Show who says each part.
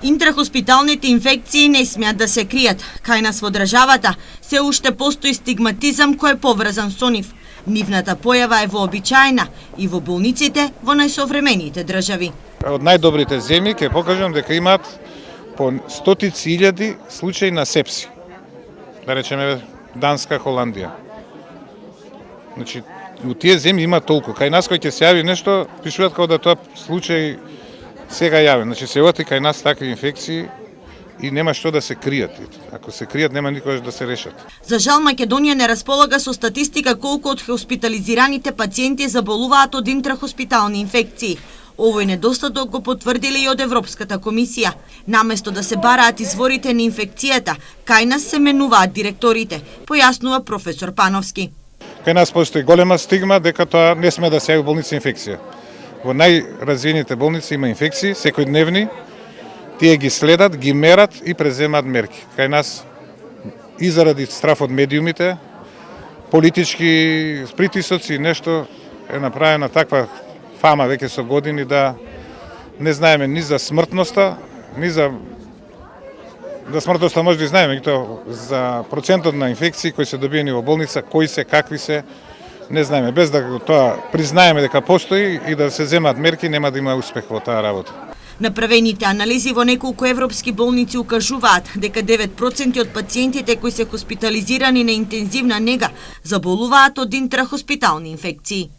Speaker 1: Интрахоспиталните инфекции не смеат да се кријат. Кај нас во државата се уште постои стигматизам кој е поврзан со нив. Нивната појава е вообичаена и во болниците во најсовремените држави.
Speaker 2: Од најдобрите земји ќе покажам дека имаат по стотици илјади случаи на сепси. Да речеме Данска, Холандија. Значи, у тие земји има толку. Кај нас кој ќе се јави нешто, пишуваат како да тоа случај сега јавен. Значи се оти кај нас такви инфекции и нема што да се кријат. Ако се кријат, нема никогаш да се решат.
Speaker 1: За жал, Македонија не располага со статистика колку од хоспитализираните пациенти заболуваат од интрахоспитални инфекции. Овој недостаток го потврдиле и од Европската комисија. Наместо да се бараат изворите на инфекцијата, кај нас се менуваат директорите, појаснува професор Пановски.
Speaker 2: Кај нас постои голема стигма дека тоа не сме да се јави болница инфекција. Во најразвиените болници има инфекции, секојдневни, тие ги следат, ги мерат и преземаат мерки. Кај нас и заради страф од медиумите, политички притисоци, нешто е направена таква фама веќе со години да не знаеме ни за смртноста, ни за смртноста може да знаеме, за процентот на инфекции кои се добиени во болница, кои се, какви се, не знаеме. Без да тоа признаеме дека постои и да се земат мерки, нема да има успех во таа работа.
Speaker 1: Направените анализи во неколку европски болници укажуваат дека 9% од пациентите кои се хоспитализирани на интензивна нега заболуваат од интрахоспитални инфекции.